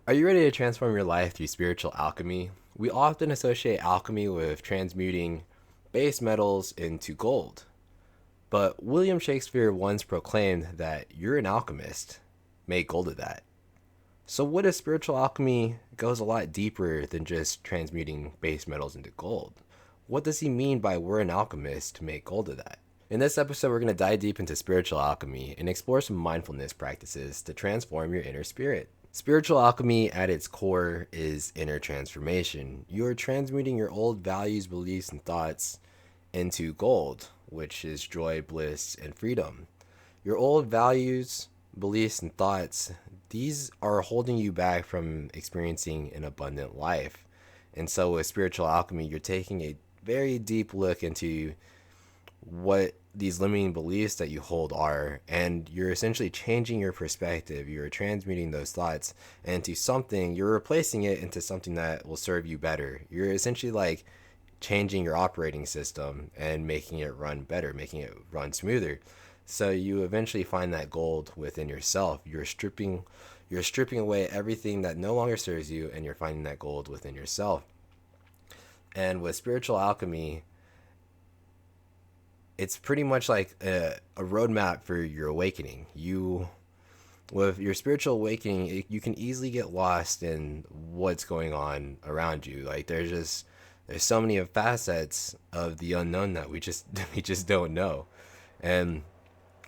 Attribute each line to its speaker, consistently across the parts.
Speaker 1: Are you ready to transform your life through spiritual alchemy? We often associate alchemy with transmuting base metals into gold, but William Shakespeare once proclaimed that you're an alchemist. Make gold of that. So, what if spiritual alchemy goes a lot deeper than just transmuting base metals into gold? What does he mean by we're an alchemist to make gold of that? In this episode, we're going to dive deep into spiritual alchemy and explore some mindfulness practices to transform your inner spirit. Spiritual alchemy at its core is inner transformation. You are transmuting your old values, beliefs, and thoughts into gold, which is joy, bliss, and freedom. Your old values, beliefs, and thoughts, these are holding you back from experiencing an abundant life. And so with spiritual alchemy, you're taking a very deep look into what these limiting beliefs that you hold are, and you're essentially changing your perspective. You're transmuting those thoughts into something, you're replacing it into something that will serve you better. You're essentially like changing your operating system and making it run better, making it run smoother. So you eventually find that gold within yourself. You're stripping away everything that no longer serves you, and you're finding that gold within yourself. And with spiritual alchemy, it's pretty much like a roadmap for your awakening. With your spiritual awakening, you can easily get lost in what's going on around you. Like there's so many facets of the unknown that we just we just don't know. And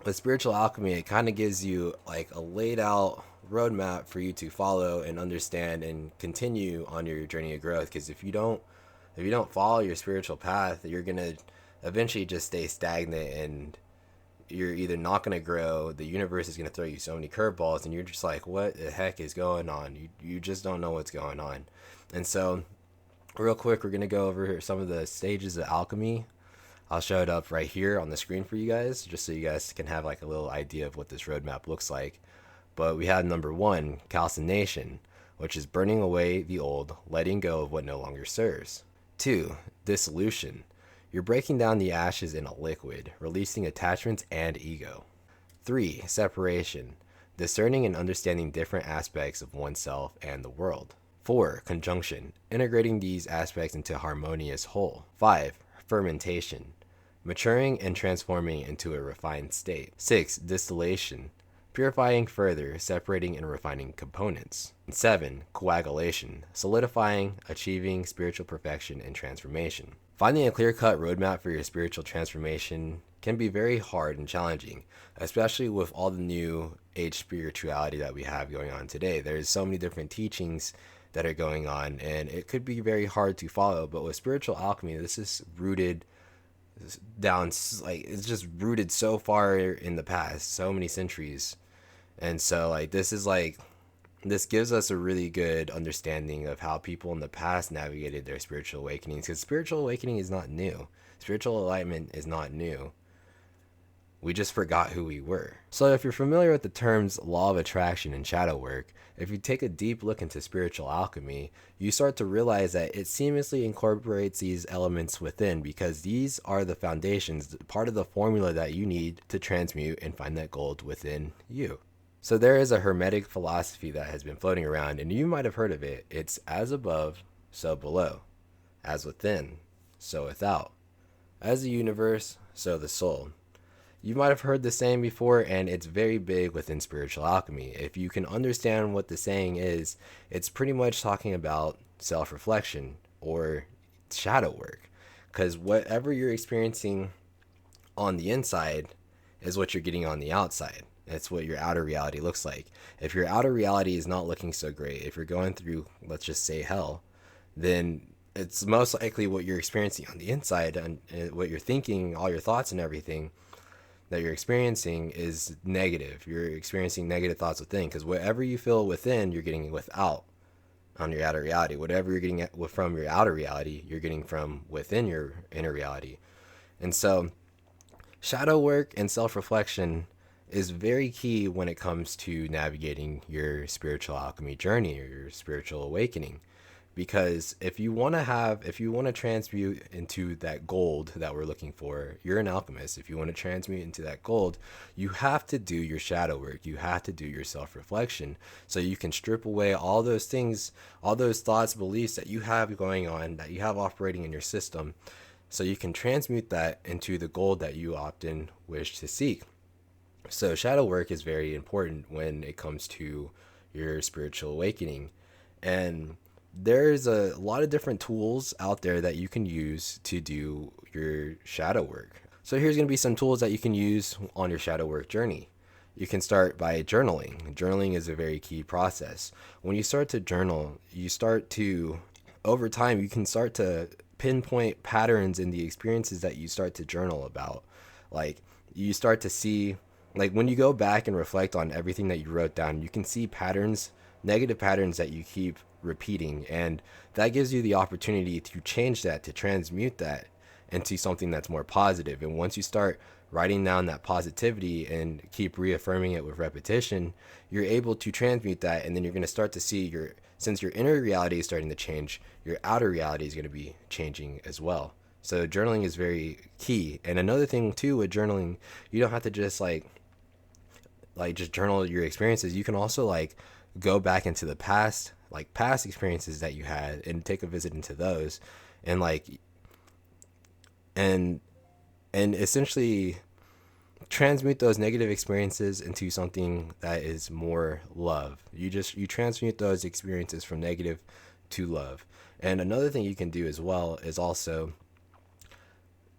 Speaker 1: with spiritual alchemy, it kind of gives you like a laid out roadmap for you to follow and understand and continue on your journey of growth. Because if you don't follow your spiritual path, you're gonna eventually just stay stagnant, and you're either not going to grow, the universe is going to throw you so many curveballs, and you're just like, what the heck is going on? You just don't know what's going on. And so real quick, we're going to go over some of the stages of alchemy. I'll show it up right here on the screen for you guys, just so you guys can have like a little idea of what this roadmap looks like. But we have number 1, calcination, which is burning away the old, letting go of what no longer serves. 2, dissolution. You're breaking down the ashes in a liquid, releasing attachments and ego. 3, separation. Discerning and understanding different aspects of oneself and the world. 4, conjunction. Integrating these aspects into a harmonious whole. 5, fermentation. Maturing and transforming into a refined state. 6, distillation. Purifying further, separating and refining components. 7, coagulation. Solidifying, achieving spiritual perfection and transformation. Finding a clear-cut roadmap for your spiritual transformation can be very hard and challenging, especially with all the new age spirituality that we have going on today. There's so many different teachings that are going on, and it could be very hard to follow. But with spiritual alchemy, this is rooted down, like it's just rooted so far in the past, so many centuries. And so like this gives us a really good understanding of how people in the past navigated their spiritual awakenings, because spiritual awakening is not new. Spiritual enlightenment is not new. We just forgot who we were. So if you're familiar with the terms law of attraction and shadow work, if you take a deep look into spiritual alchemy, you start to realize that it seamlessly incorporates these elements within, because these are the foundations, part of the formula that you need to transmute and find that gold within you. So there is a hermetic philosophy that has been floating around, and you might have heard of it. It's as above, so below. As within, so without. As the universe, so the soul. You might have heard the saying before, and it's very big within spiritual alchemy. If you can understand what the saying is, it's pretty much talking about self-reflection or shadow work. Because whatever you're experiencing on the inside is what you're getting on the outside. It's what your outer reality looks like. If your outer reality is not looking so great, if you're going through, let's just say, hell, then it's most likely what you're experiencing on the inside, and what you're thinking, all your thoughts and everything that you're experiencing is negative. You're experiencing negative thoughts within, because whatever you feel within, you're getting without on your outer reality. Whatever you're getting from your outer reality, you're getting from within your inner reality. And so shadow work and self-reflection is very key when it comes to navigating your spiritual alchemy journey or your spiritual awakening, because if you want to transmute into that gold that we're looking for, you're an alchemist. If you want to transmute into that gold, you have to do your shadow work. You have to do your self-reflection so you can strip away all those things, all those thoughts, beliefs that you have going on, that you have operating in your system, so you can transmute that into the gold that you often wish to seek. So shadow work is very important when it comes to your spiritual awakening. And there's a lot of different tools out there that you can use to do your shadow work. So here's going to be some tools that you can use on your shadow work journey. You can start by journaling. Journaling is a very key process. When you start to journal, over time, you can start to pinpoint patterns in the experiences that you start to journal about. Like, you start to see, like, when you go back and reflect on everything that you wrote down, you can see patterns, negative patterns that you keep repeating. And that gives you the opportunity to change that, to transmute that into something that's more positive. And once you start writing down that positivity and keep reaffirming it with repetition, you're able to transmute that. And then you're going to start to see since your inner reality is starting to change, your outer reality is going to be changing as well. So journaling is very key. And another thing too with journaling, you don't have to just just journal your experiences. You can also go back into the past, past experiences that you had, and take a visit into those, and and essentially transmute those negative experiences into something that is more love. You transmute those experiences from negative to love. And another thing you can do as well is also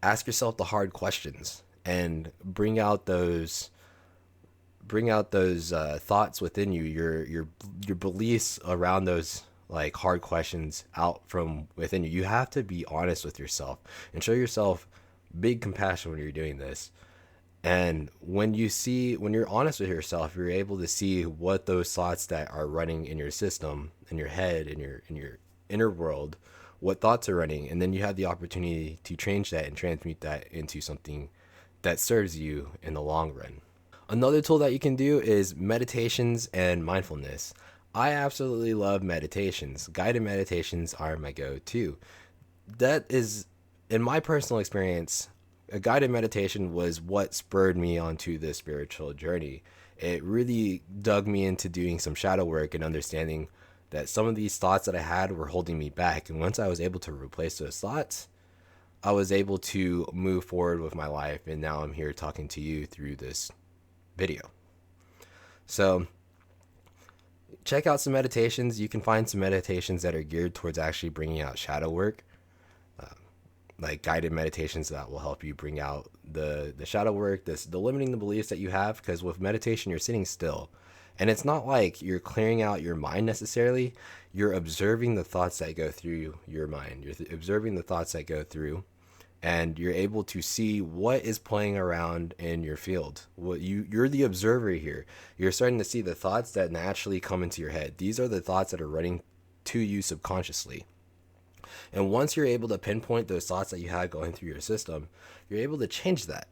Speaker 1: ask yourself the hard questions and bring out those thoughts within you, your beliefs around those hard questions out from within you. You have to be honest with yourself and show yourself big compassion when you're doing this. And when you're honest with yourself, you're able to see what those thoughts that are running in your system, in your head, in your inner world, what thoughts are running, and then you have the opportunity to change that and transmute that into something that serves you in the long run. Another tool that you can do is meditations and mindfulness. I absolutely love meditations. Guided meditations are my go-to. That is, in my personal experience, a guided meditation was what spurred me onto this spiritual journey. It really dug me into doing some shadow work and understanding that some of these thoughts that I had were holding me back. And once I was able to replace those thoughts, I was able to move forward with my life. And now I'm here talking to you through this video. So check out some meditations. You can find some meditations that are geared towards actually bringing out shadow work, like guided meditations that will help you bring out the shadow work, the limiting the beliefs that you have. Because with meditation, you're sitting still, and it's not like you're clearing out your mind necessarily. You're observing the thoughts that go through your mind. You're observing the thoughts that go through, and you're able to see what is playing around in your field. You're the observer here. You're starting to see the thoughts that naturally come into your head. These are the thoughts that are running to you subconsciously. And once you're able to pinpoint those thoughts that you had going through your system, you're able to change that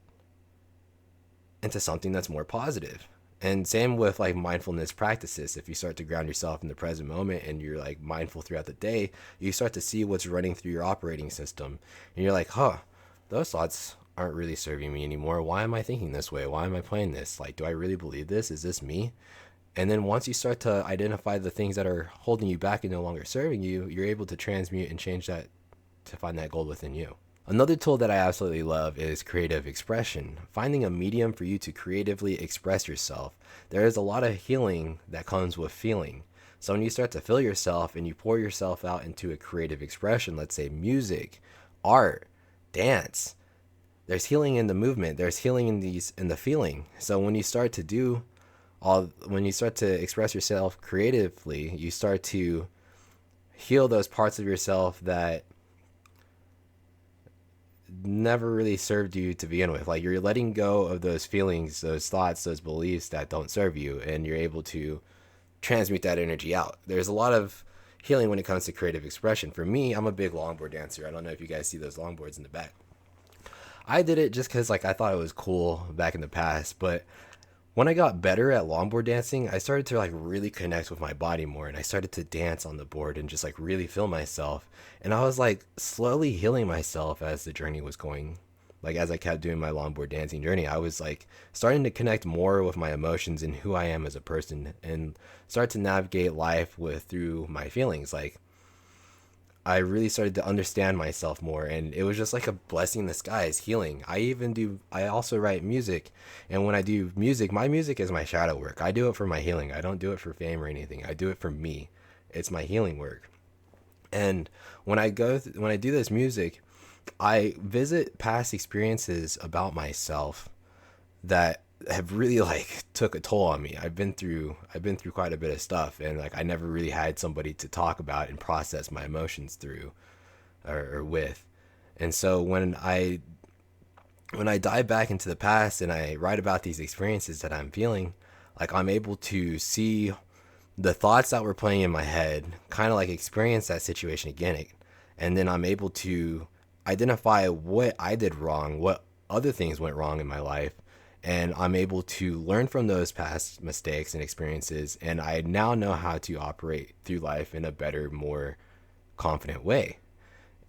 Speaker 1: into something that's more positive. And same with mindfulness practices. If you start to ground yourself in the present moment and you're mindful throughout the day, you start to see what's running through your operating system. And you're like, those thoughts aren't really serving me anymore. Why am I thinking this way? Why am I playing this? Do I really believe this? Is this me? And then once you start to identify the things that are holding you back and no longer serving you, you're able to transmute and change that to find that gold within you. Another tool that I absolutely love is creative expression. Finding a medium for you to creatively express yourself. There is a lot of healing that comes with feeling. So when you start to feel yourself and you pour yourself out into a creative expression, let's say music, art, dance, there's healing in the movement. There's healing in the feeling. So when you start to express yourself creatively, you start to heal those parts of yourself that never really served you to begin with. You're letting go of those feelings, those thoughts, those beliefs that don't serve you, and you're able to transmute that energy out. There's a lot of healing when it comes to creative expression. For me, I'm a big longboard dancer. I don't know if you guys see those longboards in the back. I did it just because I thought it was cool back in the past, but when I got better at longboard dancing, I started to like really connect with my body more, and I started to dance on the board and just like really feel myself. And I was like slowly healing myself as the journey was going. Like as I kept doing my longboard dancing journey, I was like starting to connect more with my emotions and who I am as a person, and start to navigate life with through my feelings. Like I really started to understand myself more, and it was just like a blessing in disguise, healing. I also write music, and when I do music, my music is my shadow work. I do it for my healing. I don't do it for fame or anything. I do it for me. It's my healing work. And when I do this music, I visit past experiences about myself that have really like took a toll on me. I've been through quite a bit of stuff, and like I never really had somebody to talk about and process my emotions through, or with. And so when I dive back into the past and I write about these experiences that I'm feeling, like I'm able to see the thoughts that were playing in my head, kind of like experience that situation again. And then I'm able to identify what I did wrong, what other things went wrong in my life. And I'm able to learn from those past mistakes and experiences. And I now know how to operate through life in a better, more confident way.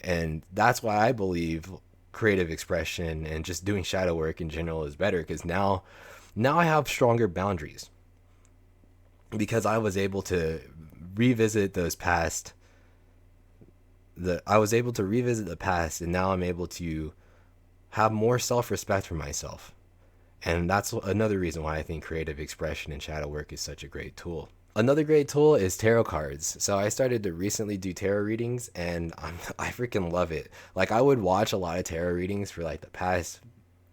Speaker 1: And that's why I believe creative expression and just doing shadow work in general is better, because now I have stronger boundaries, because I was able to revisit those past the I was able to revisit the past, and now I'm able to have more self-respect for myself. And that's another reason why I think creative expression and shadow work is such a great tool. Another great tool is tarot cards. So I started to recently do tarot readings, and I freaking love it. Like I would watch a lot of tarot readings for like the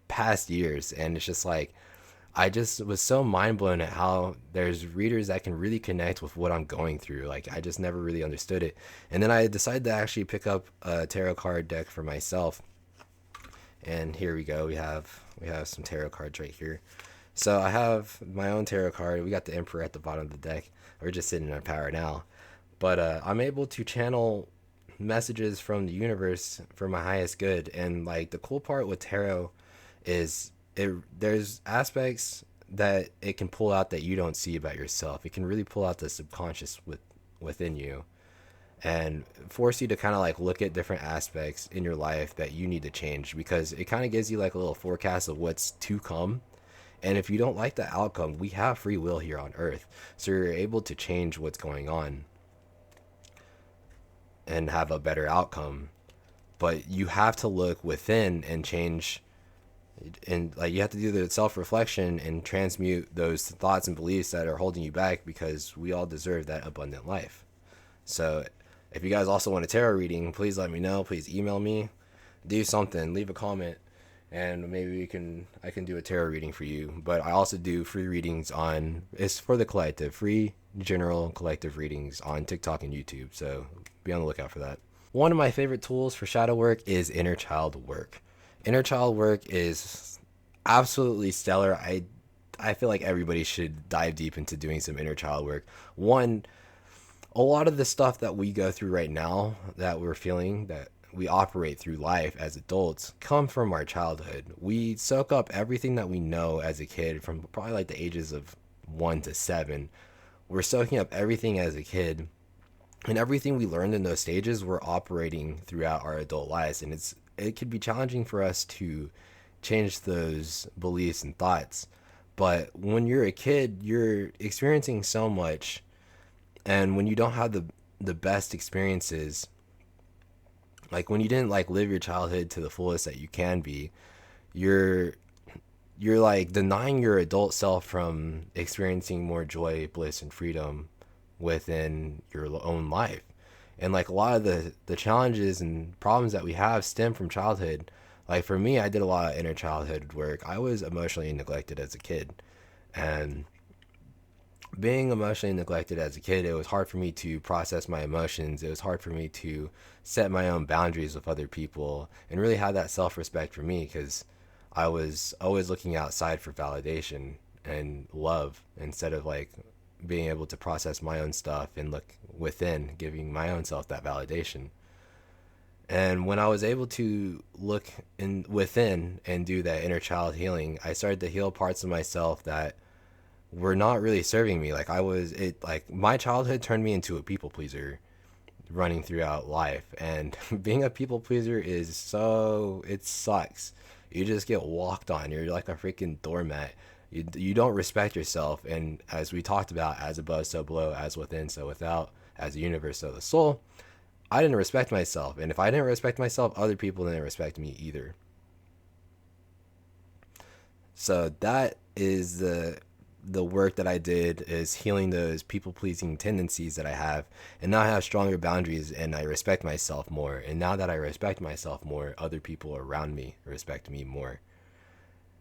Speaker 1: past years, and it's just like I just was so mind blown at how there's readers that can really connect with what I'm going through. Like I just never really understood it. And then I decided to actually pick up a tarot card deck for myself. And here we go. We have some tarot cards right here. So I have my own tarot card. We got the Emperor at the bottom of the deck. We're just sitting in our power now. But I'm able to channel messages from the universe for my highest good. And like the cool part with tarot is there's aspects that it can pull out that you don't see about yourself. It can really pull out the subconscious within you, and force you to kind of like look at different aspects in your life that you need to change, because it kind of gives you like a little forecast of what's to come. And if you don't like the outcome, we have free will here on earth, so you're able to change what's going on and have a better outcome. But you have to look within and change, and like you have to do the self-reflection and transmute those thoughts and beliefs that are holding you back, because we all deserve that abundant life. So if you guys also want a tarot reading, please let me know. Please email me, do something, leave a comment, and maybe I can do a tarot reading for you. But I also do free readings it's for the collective, free general collective readings on TikTok and YouTube, so be on the lookout for that. One of my favorite tools for shadow work is inner child work. Inner child work is absolutely stellar. I feel like everybody should dive deep into doing some inner child work. One, a lot of the stuff that we go through right now, that we're feeling, that we operate through life as adults, come from our childhood. We soak up everything that we know as a kid from probably like the ages of 1 to 7. We're soaking up everything as a kid, and everything we learned in those stages we're operating throughout our adult lives. And it can be challenging for us to change those beliefs and thoughts. But when you're a kid, you're experiencing so much, and when you don't have the best experiences, like when you didn't like live your childhood to the fullest that you can be, you're like denying your adult self from experiencing more joy, bliss, and freedom within your own life. And like a lot of the challenges and problems that we have stem from childhood. Like for me, I did a lot of inner childhood work. I was emotionally neglected as a kid, and being emotionally neglected as a kid, it was hard for me to process my emotions. It was hard for me to set my own boundaries with other people and really have that self-respect for me, because I was always looking outside for validation and love, instead of like being able to process my own stuff and look within, giving my own self that validation. And when I was able to look within and do that inner child healing, I started to heal parts of myself that were not really serving me. Like like my childhood turned me into a people pleaser running throughout life. And being a people pleaser it sucks. You just get walked on. You're like a freaking doormat. You don't respect yourself. And as we talked about, as above, so below, as within, so without, as the universe, so the soul, I didn't respect myself. And if I didn't respect myself, other people didn't respect me either. So that is the work that I did, is healing those people pleasing tendencies that I have, and now I have stronger boundaries and I respect myself more. And now that I respect myself more, other people around me respect me more.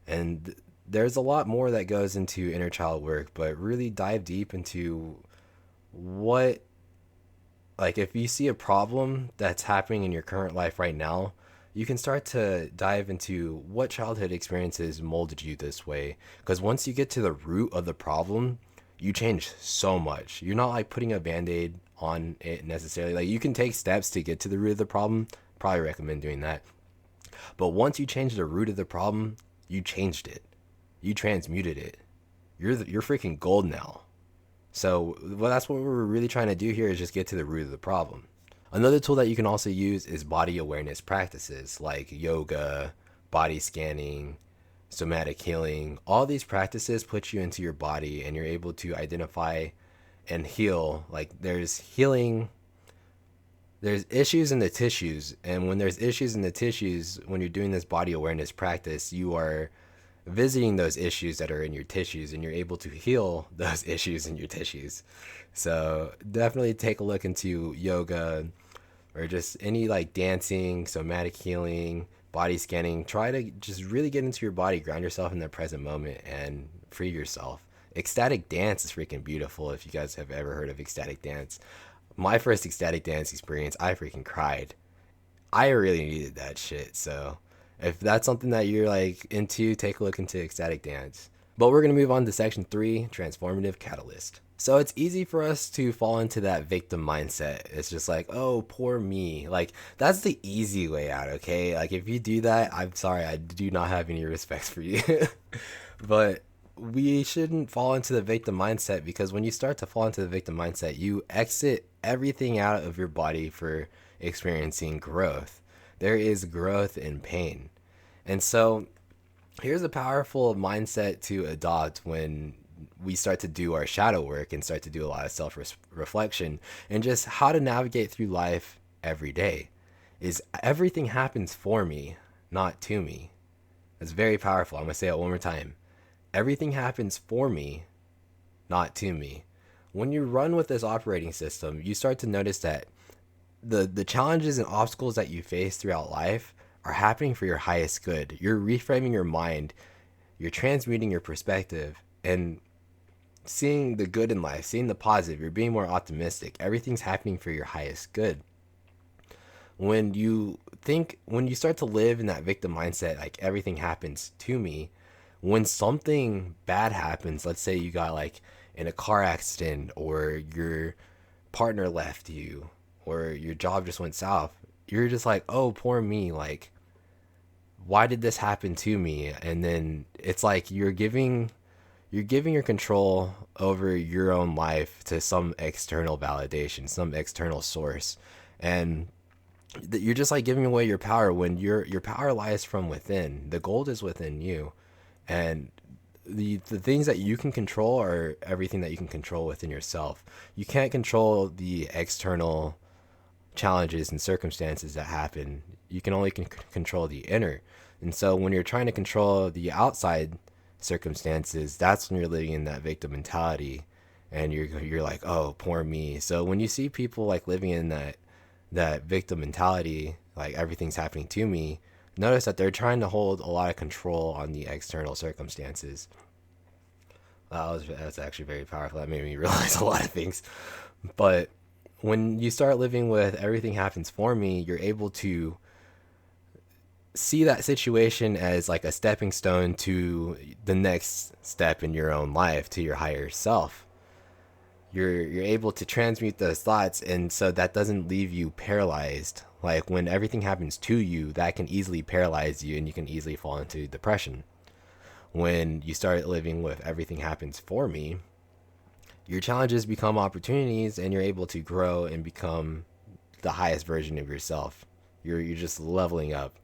Speaker 1: And there's a lot more that goes into inner child work, but really dive deep into what, like, if you see a problem that's happening in your current life right now, you can start to dive into what childhood experiences molded you this way. Because once you get to the root of the problem, you change so much. You're not like putting a band aid on it necessarily. Like, you can take steps to get to the root of the problem. Probably recommend doing that. But once you change the root of the problem, you changed it. You transmuted it. You're freaking gold now. So, well, that's what we're really trying to do here, is just get to the root of the problem. Another tool that you can also use is body awareness practices like yoga, body scanning, somatic healing. All these practices put you into your body and you're able to identify and heal. Like, there's healing, there's issues in the tissues. And when there's issues in the tissues, when you're doing this body awareness practice, you are visiting those issues that are in your tissues and you're able to heal those issues in your tissues. So definitely take a look into yoga or just any like dancing, somatic healing, body scanning. Try to just really get into your body, ground yourself in the present moment and free yourself. Ecstatic dance is freaking beautiful. If you guys have ever heard of ecstatic dance, my first ecstatic dance experience, I freaking cried. I really needed that shit. So if that's something that you're like into, take a look into ecstatic dance. But we're going to move on to section 3, transformative catalyst. So it's easy for us to fall into that victim mindset. It's just like, oh, poor me. Like, that's the easy way out, okay? Like, if you do that, I'm sorry, I do not have any respect for you. But we shouldn't fall into the victim mindset, because when you start to fall into the victim mindset, you exit everything out of your body for experiencing growth. There is growth in pain. And so here's a powerful mindset to adopt when we start to do our shadow work and start to do a lot of self reflection and just how to navigate through life every day. Is everything happens for me, not to me. That's very powerful. I'm going to say it one more time. Everything happens for me, not to me. When you run with this operating system, you start to notice that the challenges and obstacles that you face throughout life are happening for your highest good. You're reframing your mind, you're transmuting your perspective, and seeing the good in life, seeing the positive. You're being more optimistic. Everything's happening for your highest good. When you start to live in that victim mindset, like everything happens to me, when something bad happens, let's say you got like in a car accident, or your partner left you, or your job just went south, you're just like, oh, poor me. Like, why did this happen to me? And then it's like you're giving your control over your own life to some external validation, some external source. And you're just like giving away your power, when your power lies from within. The gold is within you. And the things that you can control are everything that you can control within yourself. You can't control the external challenges and circumstances that happen. You can only control the inner. And so when you're trying to control the outside circumstances, that's when you're living in that victim mentality, and you're like, oh, poor me. So when you see people like living in that victim mentality, like everything's happening to me, notice that they're trying to hold a lot of control on the external circumstances. That's actually very powerful. That made me realize a lot of things. But when you start living with everything happens for me, you're able to see that situation as like a stepping stone to the next step in your own life, to your higher self. You're able to transmute those thoughts, and so that doesn't leave you paralyzed. Like, when everything happens to you, that can easily paralyze you and you can easily fall into depression. when you start living with everything happens for me, your challenges become opportunities and you're able to grow and become the highest version of yourself. You're just leveling up.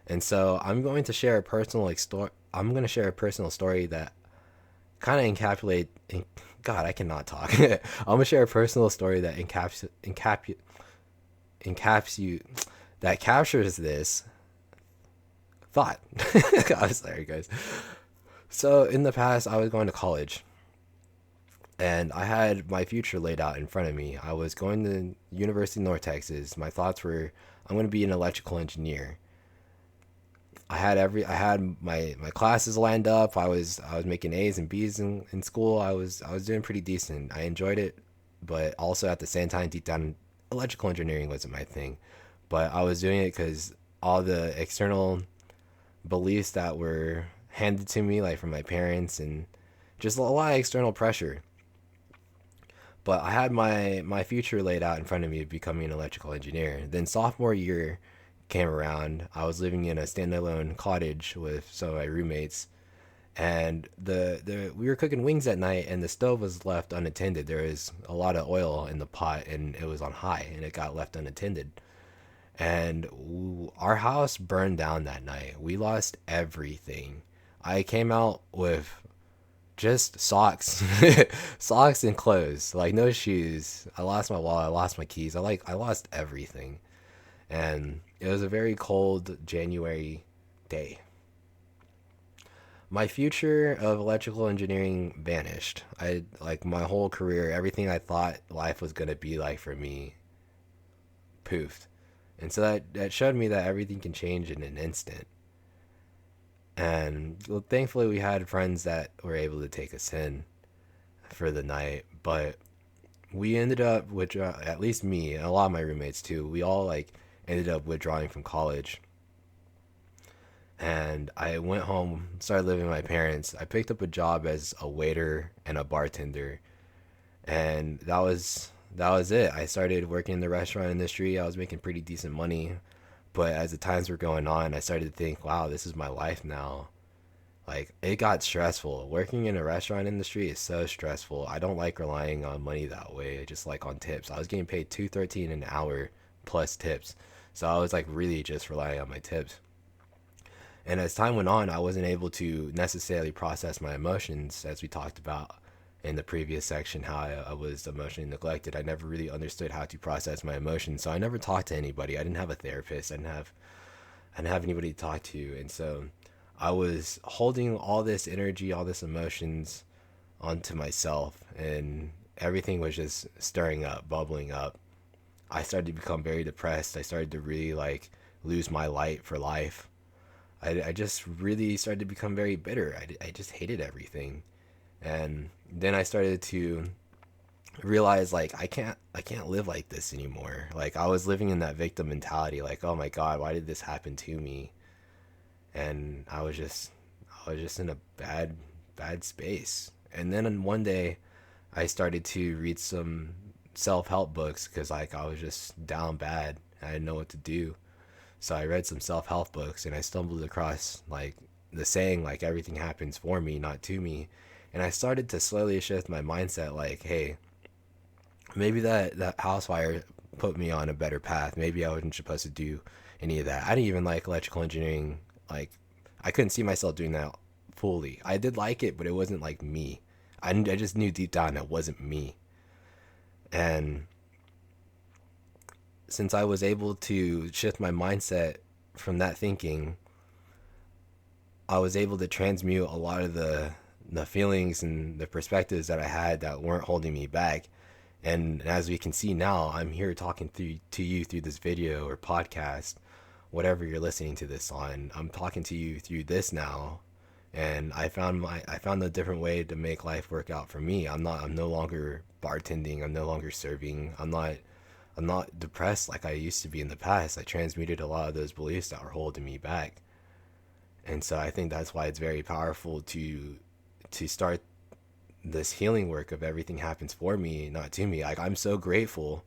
Speaker 1: And so I'm going to share a personal I'm going to share a personal story that kind of encapsulate. God, I cannot talk. I'm gonna share a personal story that encaps that captures this thought. God, sorry guys. So in the past, I was going to college, and I had my future laid out in front of me. I was going to University of North Texas. My thoughts were, I'm going to be an electrical engineer. I had my classes lined up. I was making A's and B's in school. I was doing pretty decent. I enjoyed it, but also at the same time, deep down, electrical engineering wasn't my thing. But I was doing it because all the external beliefs that were handed to me, like from my parents, and just a lot of external pressure. But I had my future laid out in front of me of becoming an electrical engineer. Then sophomore year came around. I was living in a standalone cottage with some of my roommates, and the we were cooking wings at night, and the stove was left unattended. There was a lot of oil in the pot, and it was on high, and it got left unattended. And our house burned down that night. We lost everything. I came out with just socks, socks and clothes, like no shoes. I lost my wallet. I lost my keys. I lost everything. And it was a very cold January day. My future of electrical engineering vanished. I like my whole career, everything I thought life was gonna be like for me, poofed. And so that showed me that everything can change in an instant. And well, thankfully, we had friends that were able to take us in for the night. But we ended up, which at least me and a lot of my roommates too, we all like ended up withdrawing from college. And I went home, started living with my parents. I picked up a job as a waiter and a bartender, and that was it. I started working in the restaurant industry. I was making pretty decent money, but as the times were going on, I started to think, wow, this is my life now. Like it got stressful. Working in a restaurant industry is so stressful. I don't like relying on money that way. I just like on tips. I was getting paid $2.13 an hour plus tips, so I was like really just relying on my tips. And as time went on, I wasn't able to necessarily process my emotions, as we talked about in the previous section, how I was emotionally neglected. I never really understood how to process my emotions, so I never talked to anybody. I didn't have a therapist. I didn't have anybody to talk to, and so I was holding all this energy, all this emotions onto myself, and everything was just stirring up, bubbling up. I started to become very depressed. I started to really like lose my light for life. I just really started to become very bitter. I just hated everything. And then I started to realize like I can't live like this anymore. Like I was living in that victim mentality, like, oh my God, why did this happen to me? And I was just in a bad space. And then one day I started to read some self-help books because like I was just down bad. I didn't know what to do. So I read some self-help books, and I stumbled across like the saying, like everything happens for me, not to me. And I started to slowly shift my mindset, like, hey, maybe that house fire put me on a better path. Maybe I wasn't supposed to do any of that. I didn't even like electrical engineering. Like I couldn't see myself doing that fully. I did like it, but it wasn't like me. I just knew deep down it wasn't me. And since I was able to shift my mindset from that thinking, I was able to transmute a lot of the feelings and the perspectives that I had that weren't holding me back. And as we can see now, I'm here talking to you through this video or podcast, whatever you're listening to this on. I'm talking to you through this now, and I found a different way to make life work out for me. I'm no longer bartending. I'm no longer serving. I'm not depressed like I used to be in the past. I transmuted a lot of those beliefs that were holding me back. And so I think that's why it's very powerful to start this healing work of everything happens for me, not to me. Like I'm so grateful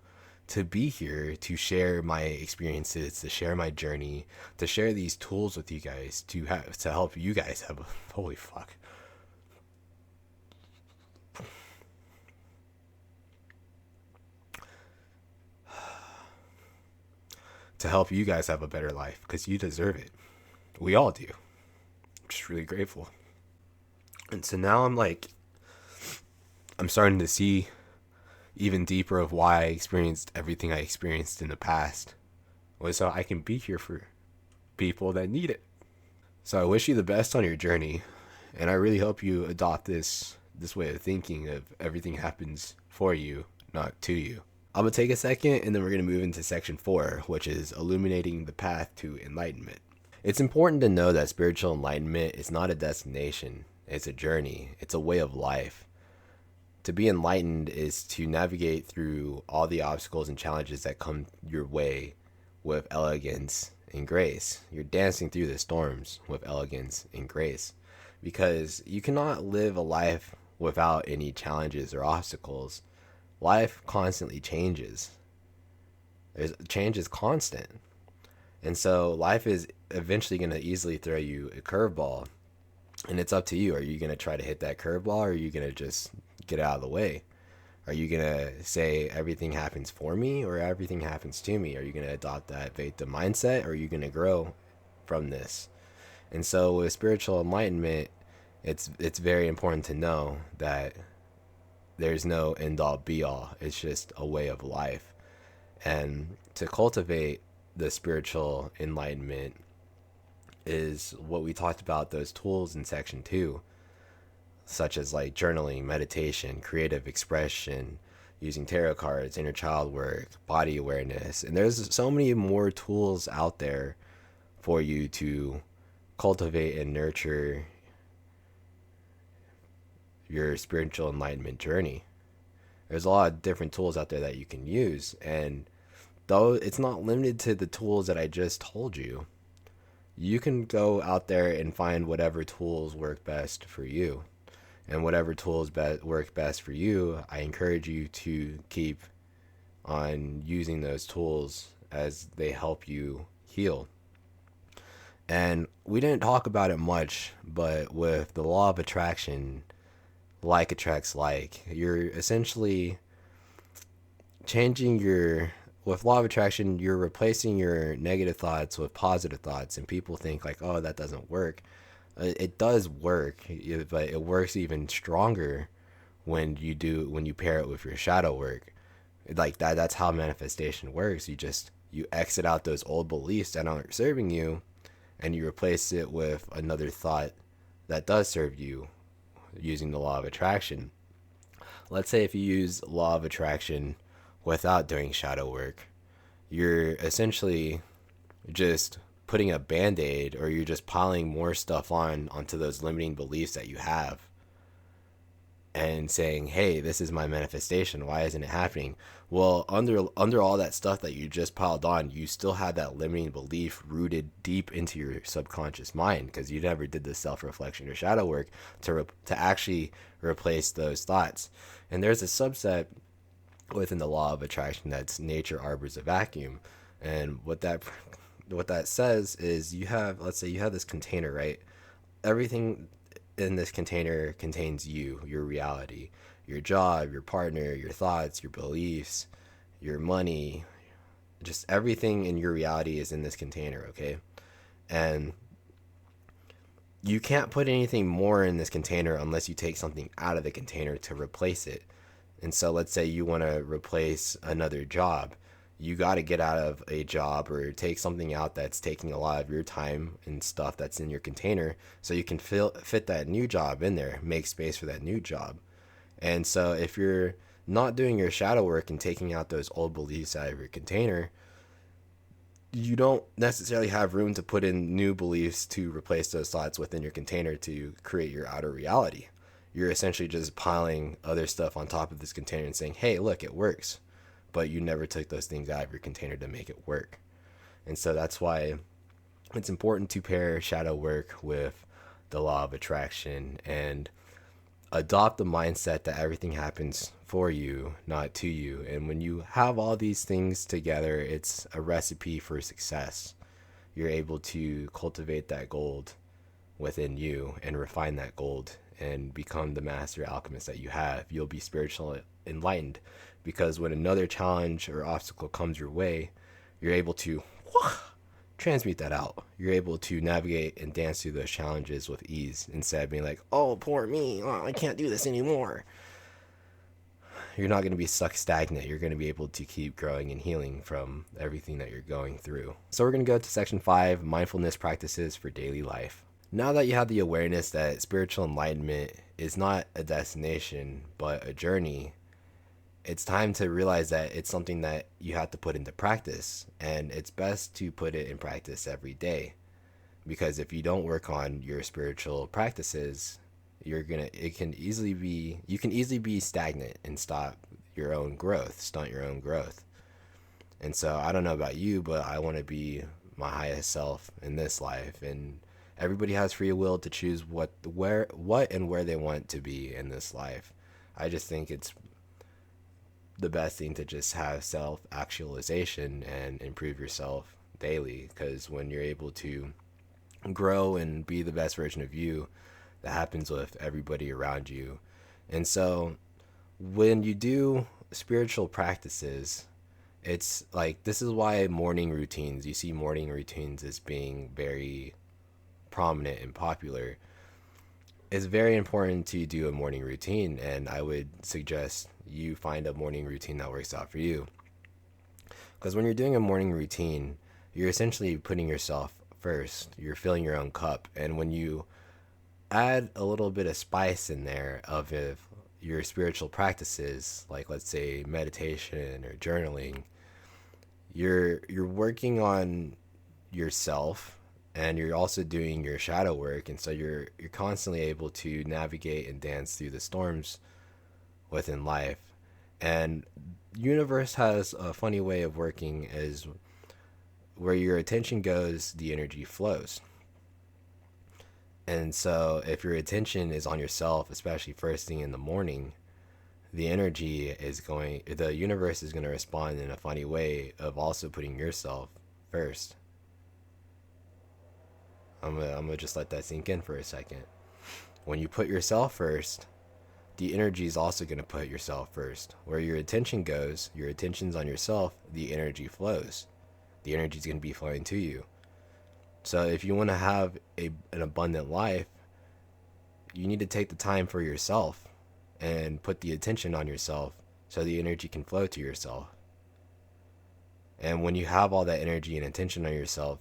Speaker 1: to be here to share my experiences, to share my journey, to share these tools with you guys, to help you guys have a, holy fuck. To help you guys have a better life because you deserve it. We all do. I'm just really grateful. And so now I'm starting to see even deeper of why I experienced everything I experienced in the past was so I can be here for people that need it. So I wish you the best on your journey, and I really hope you adopt this way of thinking of everything happens for you, not to you. I'm gonna take a second and then we're gonna move into section 4, which is illuminating the path to enlightenment. It's important to know that spiritual enlightenment is not a destination, it's a journey, it's a way of life. To be enlightened is to navigate through all the obstacles and challenges that come your way with elegance and grace. You're dancing through the storms with elegance and grace because you cannot live a life without any challenges or obstacles. Life constantly changes. Change is constant. And so life is eventually going to easily throw you a curveball. And it's up to you. Are you going to try to hit that curveball or are you going to just get out of the way? Are you going to say everything happens for me or everything happens to me? Are you going to adopt that victim mindset or are you going to grow from this? And so with spiritual enlightenment, it's very important to know that there's no end all be all. It's just a way of life. And to cultivate the spiritual enlightenment is what we talked about, those tools in section 2, such as like journaling, meditation, creative expression, using tarot cards, inner child work, body awareness. And there's so many more tools out there for you to cultivate and nurture your spiritual enlightenment journey. There's a lot of different tools out there that you can use. And though it's not limited to the tools that I just told you, you can go out there and find whatever tools work best for you. And whatever tools work best for you, I encourage you to keep on using those tools as they help you heal. And we didn't talk about it much, but with the law of attraction, like attracts like, you're essentially changing with law of attraction, you're replacing your negative thoughts with positive thoughts. And people think like, oh, that doesn't work. It does work, but it works even stronger when you pair it with your shadow work. Like that's how manifestation works. You exit out those old beliefs that aren't serving you and you replace it with another thought that does serve you using the law of attraction. Let's say if you use law of attraction without doing shadow work, you're essentially just putting a band-aid, or you're just piling more stuff onto those limiting beliefs that you have and saying, hey, this is my manifestation, why isn't it happening? Well, under all that stuff that you just piled on, you still have that limiting belief rooted deep into your subconscious mind because you never did the self-reflection or shadow work to actually replace those thoughts. And there's a subset within the law of attraction that's nature arbors a vacuum. And what that says is let's say you have this container, right? Everything in this container contains you, your reality, your job, your partner, your thoughts, your beliefs, your money, just everything in your reality is in this container, okay? And you can't put anything more in this container unless you take something out of the container to replace it. And so let's say you want to replace another job. You got to get out of a job or take something out that's taking a lot of your time and stuff that's in your container so you can fit that new job in there, make space for that new job. And so if you're not doing your shadow work and taking out those old beliefs out of your container, you don't necessarily have room to put in new beliefs to replace those thoughts within your container to create your outer reality. You're essentially just piling other stuff on top of this container and saying, hey, look, it works. But you never took those things out of your container to make it work. And so that's why it's important to pair shadow work with the law of attraction. And adopt the mindset that everything happens for you, not to you. And when you have all these things together, it's a recipe for success. You're able to cultivate that gold within you and refine that gold and become the master alchemist that you have. You'll be spiritually enlightened because when another challenge or obstacle comes your way, you're able to transmute that out. You're able to navigate and dance through those challenges with ease instead of being like, oh, poor me, oh, I can't do this anymore. You're not going to be stuck stagnant. You're going to be able to keep growing and healing from everything that you're going through. So we're going to go to section 5, mindfulness practices for daily life. Now that you have the awareness that spiritual enlightenment is not a destination, but a journey, it's time to realize that it's something that you have to put into practice. And it's best to put it in practice every day. Because if you don't work on your spiritual practices, you can easily be stagnant and stunt your own growth. And so I don't know about you, but I want to be my highest self in this life, and everybody has free will to choose what and where they want to be in this life. I just think it's the best thing to just have self actualization and improve yourself daily, because when you're able to grow and be the best version of you, that happens with everybody around you. And so when you do spiritual practices, it's like, this is why you see morning routines as being very prominent and popular. It's very important to do a morning routine, and I would suggest you find a morning routine that works out for you. Because when you're doing a morning routine, you're essentially putting yourself first. You're filling your own cup, and when you add a little bit of spice in there of your spiritual practices, like let's say meditation or journaling, you're working on yourself, and you're also doing your shadow work, and so you're constantly able to navigate and dance through the storms within life. And universe has a funny way of working, is where your attention goes, the energy flows. And so if your attention is on yourself, especially first thing in the morning, the universe is going to respond in a funny way of also putting yourself first. I'm gonna just let that sink in for a second. When you put yourself first, the energy is also going to put yourself first. Where your attention goes, your attention's on yourself, the energy flows. The energy is going to be flowing to you. So if you want to have an abundant life, you need to take the time for yourself and put the attention on yourself so the energy can flow to yourself. And when you have all that energy and attention on yourself,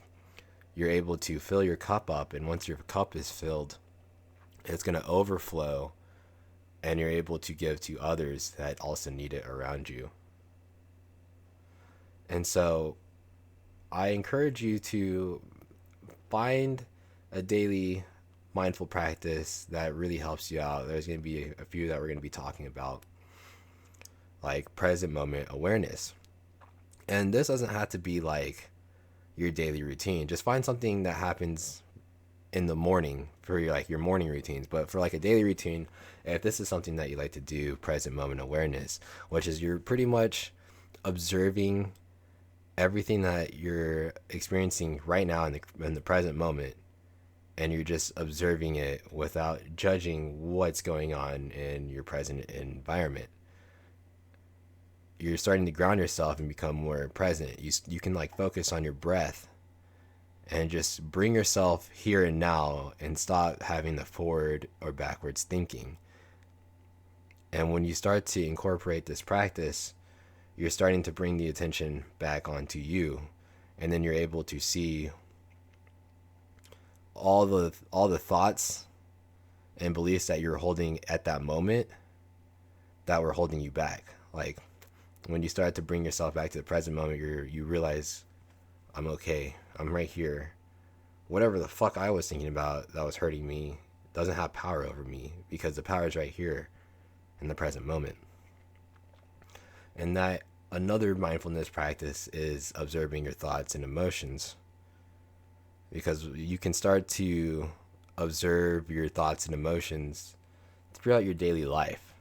Speaker 1: you're able to fill your cup up. And once your cup is filled, it's going to overflow, and you're able to give to others that also need it around you. And so I encourage you to find a daily mindful practice that really helps you out. There's going to be a few that we're going to be talking about, like present moment awareness. And this doesn't have to be like your daily routine. Just find something that happens in the morning for your morning routines. But for like a daily routine, if this is something that you like to do, present moment awareness, which is you're pretty much observing everything that you're experiencing right now in the present moment, and you're just observing it without judging what's going on in your present environment. You're starting to ground yourself and become more present. You can like focus on your breath and just bring yourself here and now and stop having the forward or backwards thinking. And when you start to incorporate this practice, you're starting to bring the attention back onto you, and then you're able to see all the thoughts and beliefs that you're holding at that moment that were holding you back. Like when you start to bring yourself back to the present moment, you realize, I'm okay, I'm right here. Whatever the fuck I was thinking about that was hurting me doesn't have power over me, because the power is right here in the present moment. And that another mindfulness practice is observing your thoughts and emotions, because you can start to observe your thoughts and emotions throughout your daily life.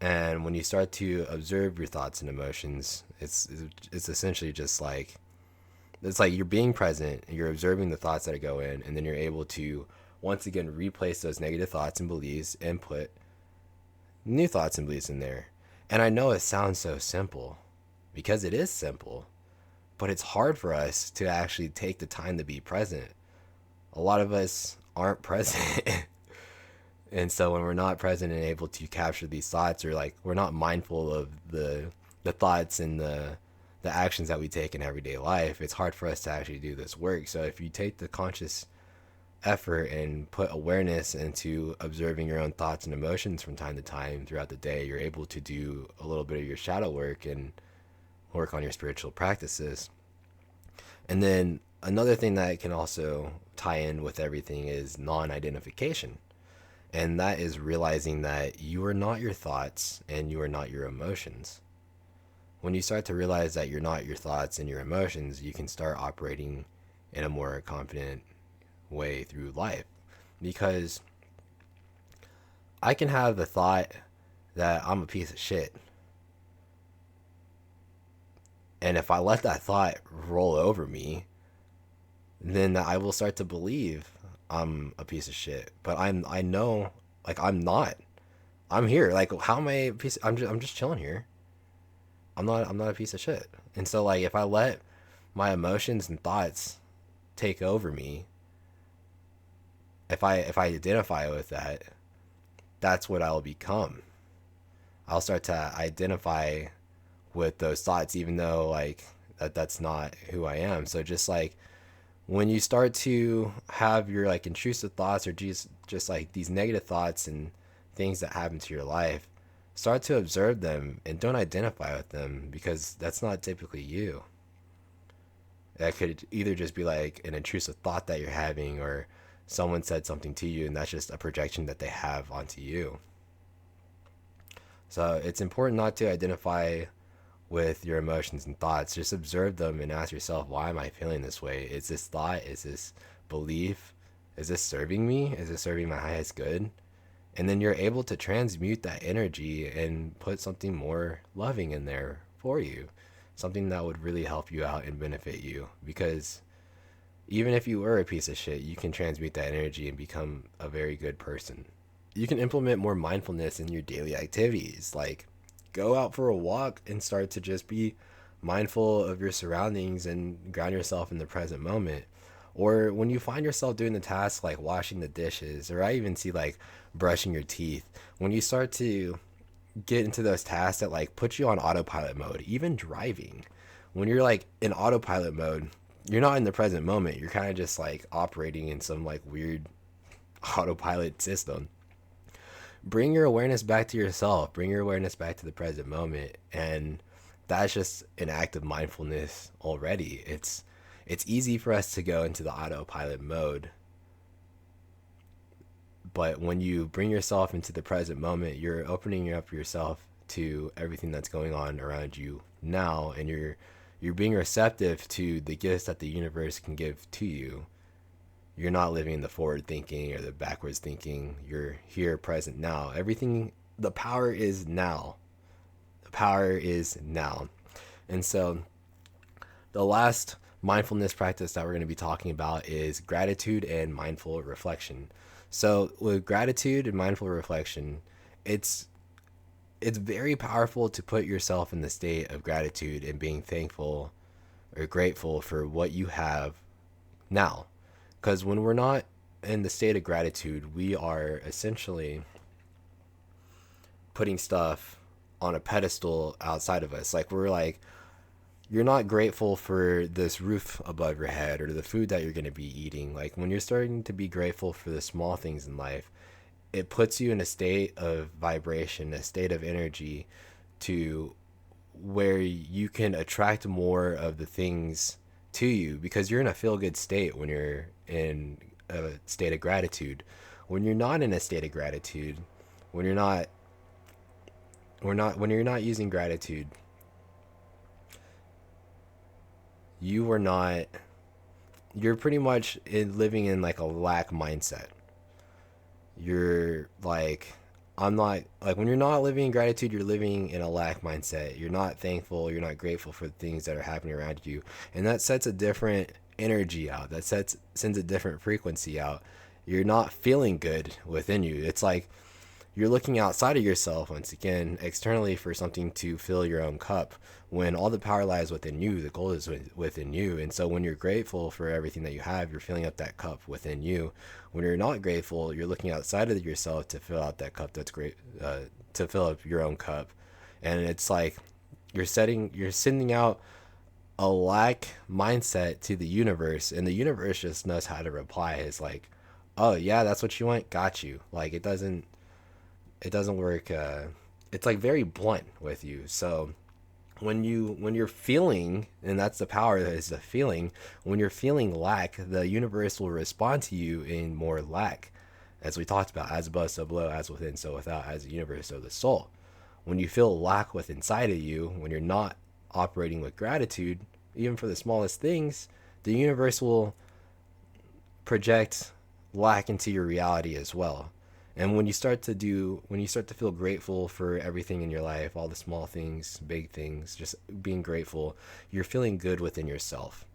Speaker 1: And when you start to observe your thoughts and emotions, it's essentially just like, it's like you're being present, you're observing the thoughts that go in, and then you're able to once again replace those negative thoughts and beliefs and put new thoughts and beliefs in there. And I know it sounds so simple, because it is simple, but it's hard for us to actually take the time to be present. A lot of us aren't present. And so when we're not present and able to capture these thoughts, or like we're not mindful of the thoughts and the actions that we take in everyday life, it's hard for us to actually do this work. So if you take the conscious effort and put awareness into observing your own thoughts and emotions from time to time throughout the day, you're able to do a little bit of your shadow work and work on your spiritual practices. And then another thing that can also tie in with everything is non-identification. And that is realizing that you are not your thoughts and you are not your emotions. When you start to realize that you're not your thoughts and your emotions, you can start operating in a more confident way through life. Because I can have the thought that I'm a piece of shit, and if I let that thought roll over me, then I will start to believe I'm a piece of shit. But I know, like, I'm not. I'm here. Like, how am I a piece? I'm just chilling here. I'm not a piece of shit. And so, like, if I let my emotions and thoughts take over me, if I identify with that, that's what I'll become. I'll start to identify with those thoughts, even though like that's not who I am. So just like when you start to have your like intrusive thoughts, or just like these negative thoughts and things that happen to your life, start to observe them and don't identify with them, because that's not typically you. That could either just be like an intrusive thought that you're having, or someone said something to you and that's just a projection that they have onto you. So it's important not to identify with your emotions and thoughts. Just observe them and ask yourself, why am I feeling this way? Is this thought, is this belief, is this serving me? Is this serving my highest good? And then you're able to transmute that energy and put something more loving in there for you, something that would really help you out and benefit you. Because even if you were a piece of shit, you can transmute that energy and become a very good person. You can implement more mindfulness in your daily activities, like go out for a walk and start to just be mindful of your surroundings and ground yourself in the present moment. Or when you find yourself doing the tasks like washing the dishes, or I even see like brushing your teeth, when you start to get into those tasks that like put you on autopilot mode, even driving, when you're like in autopilot mode, you're not in the present moment. You're kind of just like operating in some like weird autopilot system. Bring your awareness back to yourself, bring your awareness back to the present moment, and that's just an act of mindfulness already. It's easy for us to go into the autopilot mode, but when you bring yourself into the present moment, you're opening up yourself to everything that's going on around you now, and you're being receptive to the gifts that the universe can give to you. You're not living in the forward thinking or the backwards thinking. You're here, present, now. Everything, the power is now. The power is now. And so the last mindfulness practice that we're going to be talking about is gratitude and mindful reflection. So with gratitude and mindful reflection, it's very powerful to put yourself in the state of gratitude and being thankful or grateful for what you have now. Because when we're not in the state of gratitude, we are essentially putting stuff on a pedestal outside of us. Like we're like, you're not grateful for this roof above your head or the food that you're going to be eating. Like when you're starting to be grateful for the small things in life, it puts you in a state of vibration, a state of energy, to where you can attract more of the things to you, because you're in a feel good state when you're in a state of gratitude. When you're not in a state of gratitude, when you're not when you're not using gratitude, you're pretty much living in like a lack mindset. You're like, I'm not, like, when you're not living in gratitude, you're living in a lack mindset. You're not thankful, you're not grateful for the things that are happening around you. And that sets a different energy out. Sends a different frequency out. You're not feeling good within you. It's like you're looking outside of yourself once again externally for something to fill your own cup, when all the power lies within you. The goal is within you. And so when you're grateful for everything that you have, you're filling up that cup within you. When you're not grateful, you're looking outside of yourself to fill out that cup that's great, to fill up your own cup. And it's like you're sending out a lack mindset to the universe, and the universe just knows how to reply. It's like, oh yeah, that's what you want, got you. Like, it doesn't work. It's like very blunt with you. So when you're feeling, and that's the power, that is the feeling. When you're feeling lack, the universe will respond to you in more lack, as we talked about, as above so below, as within so without, as the universe so the soul. When you feel lack with inside of you, when you're not operating with gratitude, even for the smallest things, the universe will project lack into your reality as well. And when you start to feel grateful for everything in your life, all the small things, big things, just being grateful, you're feeling good within yourself.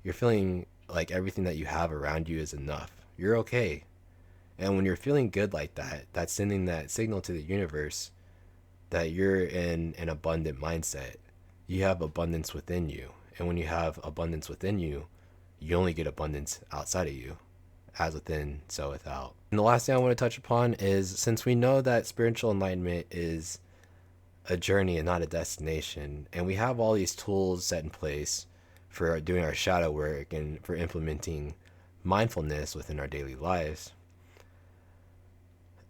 Speaker 1: You're feeling like everything that you have around you is enough. You're okay. And when you're feeling good like that, that's sending that signal to the universe that you're in an abundant mindset. You have abundance within you. And when you have abundance within you, you only get abundance outside of you, as within, so without. And the last thing I want to touch upon is, since we know that spiritual enlightenment is a journey and not a destination, and we have all these tools set in place for doing our shadow work and for implementing mindfulness within our daily lives,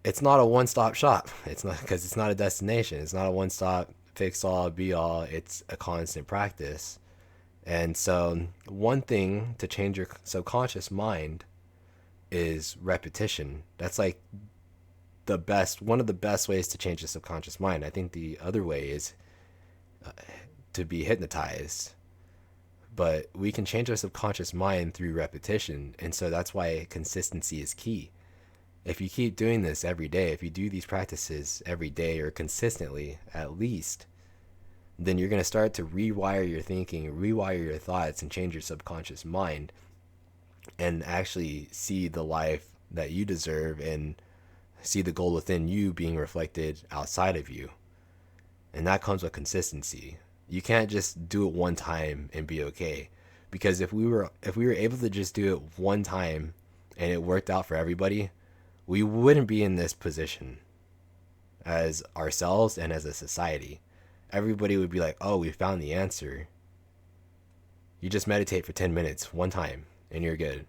Speaker 1: it's not a one-stop shop. It's not, because it's not a destination. It's not a one-stop fix all, be all. It's a constant practice. And so one thing to change your subconscious mind is repetition. That's like one of the best ways to change the subconscious mind. I think the other way is to be hypnotized, but we can change our subconscious mind through repetition. And so that's why consistency is key. If you keep doing this every day, if you do these practices every day or consistently at least, then you're going to start to rewire your thinking, rewire your thoughts, and change your subconscious mind, and actually see the life that you deserve and see the goal within you being reflected outside of you. And that comes with consistency. You can't just do it one time and be okay. Because if we were able to just do it one time and it worked out for everybody, we wouldn't be in this position as ourselves and as a society. Everybody would be like, oh, we found the answer. You just meditate for 10 minutes one time and you're good.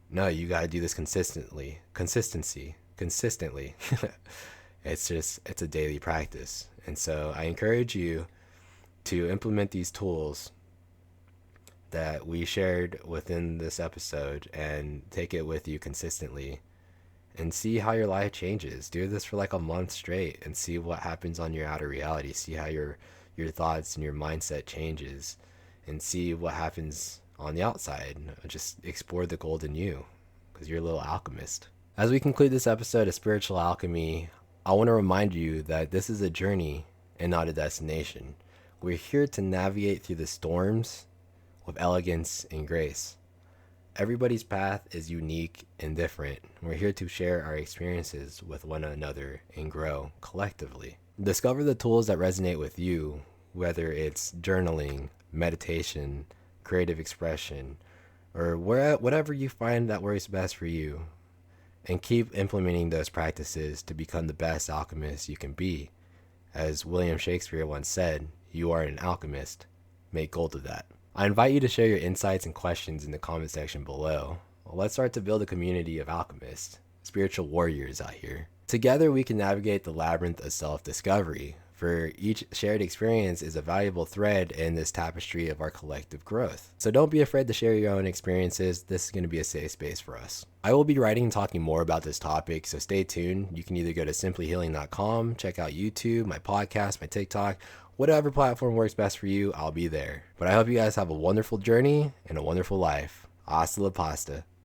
Speaker 1: No, you got to do this consistently. Consistently. It's a daily practice. And so I encourage you to implement these tools that we shared within this episode and take it with you consistently and see how your life changes. Do this for like a month straight and see what happens on your outer reality. See how your thoughts and your mindset changes, and see what happens on the outside. Just explore the gold in you, because you're a little alchemist. As we conclude this episode of Spiritual Alchemy, I want to remind you that this is a journey and not a destination. We're here to navigate through the storms with elegance and grace. Everybody's path is unique and different. We're here to share our experiences with one another and grow collectively. Discover the tools that resonate with you, whether it's journaling, meditation, creative expression, or whatever you find that works best for you. And keep implementing those practices to become the best alchemist you can be. As William Shakespeare once said, you are an alchemist. Make gold of that. I invite you to share your insights and questions in the comment section below. Let's start to build a community of alchemists, spiritual warriors out here. Together we can navigate the labyrinth of self-discovery, for each shared experience is a valuable thread in this tapestry of our collective growth. So don't be afraid to share your own experiences. This is going to be a safe space for us. I will be writing and talking more about this topic, so stay tuned. You can either go to simplyhealing.com, check out YouTube, my podcast, my TikTok, whatever platform works best for you, I'll be there. But I hope you guys have a wonderful journey and a wonderful life. Hasta la pasta.